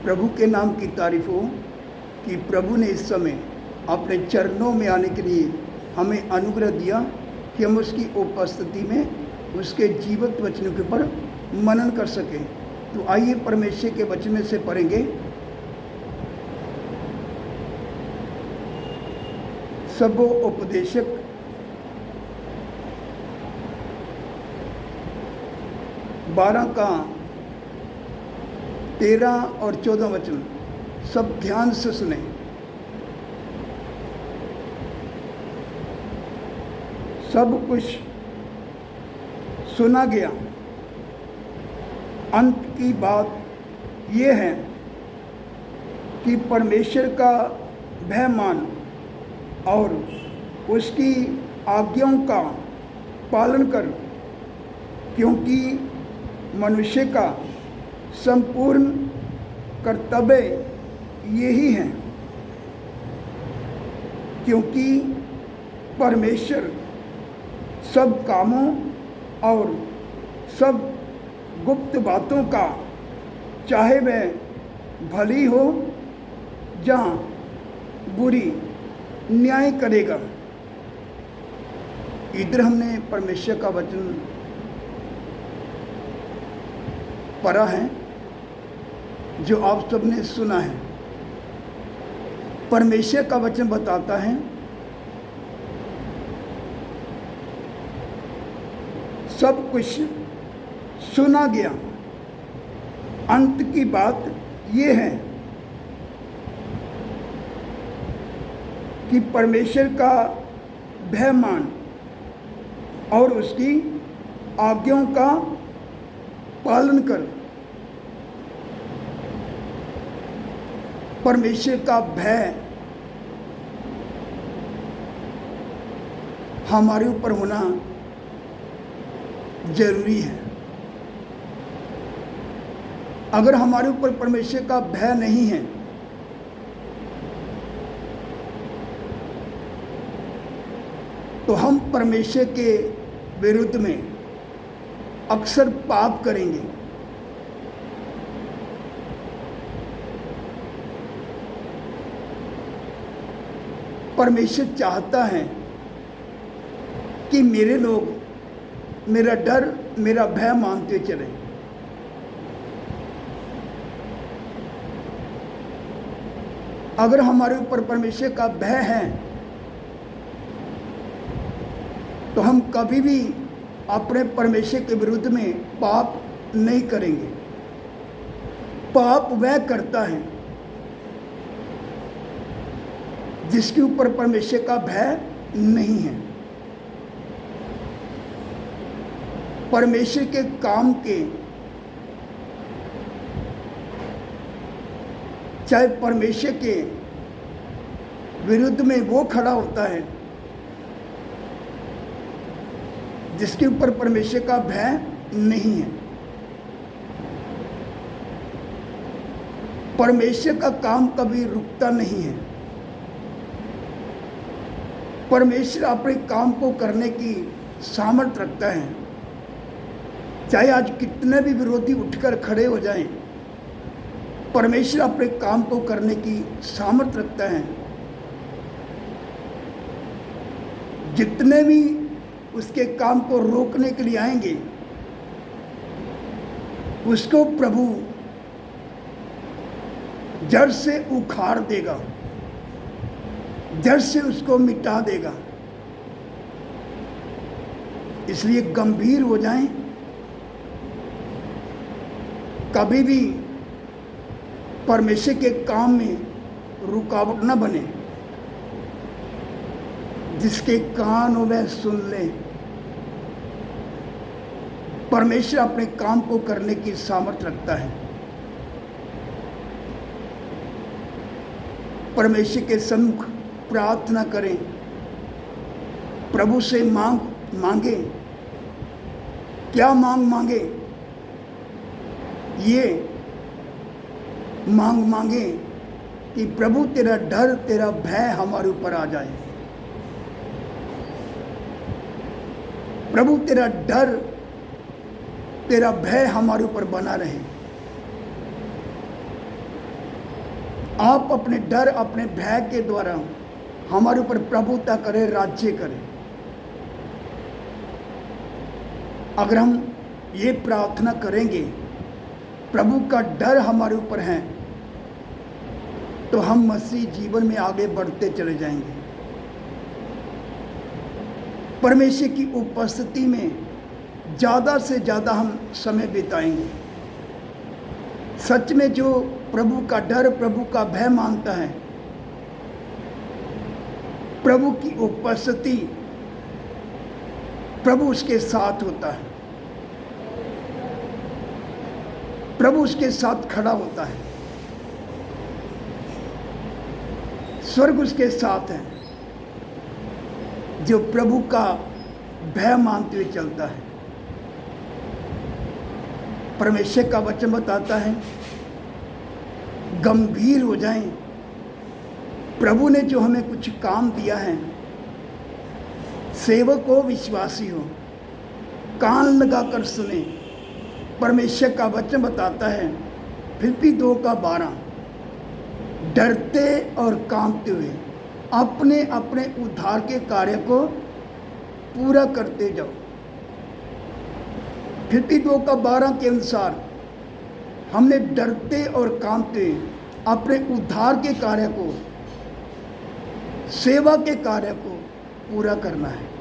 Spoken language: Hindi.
प्रभु के नाम की तारीफ हो कि प्रभु ने इस समय अपने चरणों में आने के लिए हमें अनुग्रह दिया कि हम उसकी उपस्थिति में उसके जीवित वचनों के ऊपर मनन कर सकें। तो आइए परमेश्वर के वचन में से पढ़ेंगे। सबो उपदेशक 12 का 13 और 14 वचन सब ध्यान से सुने। सब कुछ सुना गया। अंत की बात यह है कि परमेश्वर का भय मान और उसकी आज्ञाओं का पालन कर, क्योंकि मनुष्य का संपूर्ण कर्तव्य यही है। क्योंकि परमेश्वर सब कामों और सब गुप्त बातों का, चाहे वह भली हो जहाँ बुरी, न्याय करेगा। इधर हमने परमेश्वर का वचन पढ़ा है जो आप सबने सुना है। परमेश्वर का वचन बताता है सब कुछ सुना गया। अंत की बात यह है कि परमेश्वर का भय मान और उसकी आज्ञाओं का पालन कर। परमेश्वर का भय हमारे ऊपर होना जरूरी है। अगर हमारे ऊपर परमेश्वर का भय नहीं है तो हम परमेश्वर के विरुद्ध में अक्सर पाप करेंगे। परमेश्वर चाहता है कि मेरे लोग मेरा डर, मेरा भय मानते चले। अगर हमारे ऊपर परमेश्वर का भय है तो हम कभी भी अपने परमेश्वर के विरुद्ध में पाप नहीं करेंगे। पाप वह करता है जिसके ऊपर परमेश्वर का भय नहीं है। परमेश्वर के काम के, चाहे परमेश्वर के विरुद्ध में वो खड़ा होता है जिसके ऊपर परमेश्वर का भय नहीं है। परमेश्वर का काम कभी रुकता नहीं है। परमेश्वर अपने काम को करने की सामर्थ्य रखता है। चाहे आज कितने भी विरोधी उठकर खड़े हो जाएं, परमेश्वर अपने काम को करने की सामर्थ्य रखता है। जितने भी उसके काम को रोकने के लिए आएंगे, उसको प्रभु जड़ से उखाड़ देगा, जड़ से उसको मिटा देगा। इसलिए गंभीर हो जाएं, कभी भी परमेश्वर के काम में रुकावट न बने। जिसके कान हो वह सुन ले। परमेश्वर अपने काम को करने की सामर्थ्य रखता है। परमेश्वर के सम्मुख प्रार्थना करें, प्रभु से मांगे। क्या मांगे? ये मांगे कि प्रभु तेरा डर, तेरा भय हमारे ऊपर आ जाए। प्रभु तेरा डर, तेरा भय हमारे ऊपर बना रहे। आप अपने डर, अपने भय के द्वारा हमारे ऊपर प्रभुता करें, राज्य करें। अगर हम ये प्रार्थना करेंगे, प्रभु का डर हमारे ऊपर है, तो हम मसीह जीवन में आगे बढ़ते चले जाएंगे। परमेश्वर की उपस्थिति में ज़्यादा से ज़्यादा हम समय बिताएंगे। सच में जो प्रभु का डर, प्रभु का भय मानता है, प्रभु की उपस्थिति, प्रभु उसके साथ होता है, प्रभु उसके साथ खड़ा होता है, स्वर्ग उसके साथ है। जो प्रभु का भय मानते हुए चलता है, परमेश्वर का वचन बताता है, गंभीर हो जाएं। प्रभु ने जो हमें कुछ काम दिया है, सेवक हो, विश्वासी हो, कान लगाकर सुने। परमेश्वर का वचन बताता है, फिलिप्पी 2:12, डरते और कांपते हुए अपने अपने उद्धार के कार्य को पूरा करते जाओ। फिलिप्पी 2:12 के अनुसार हमने डरते और कांपते अपने उद्धार के कार्य को, सेवा के कार्य को पूरा करना है।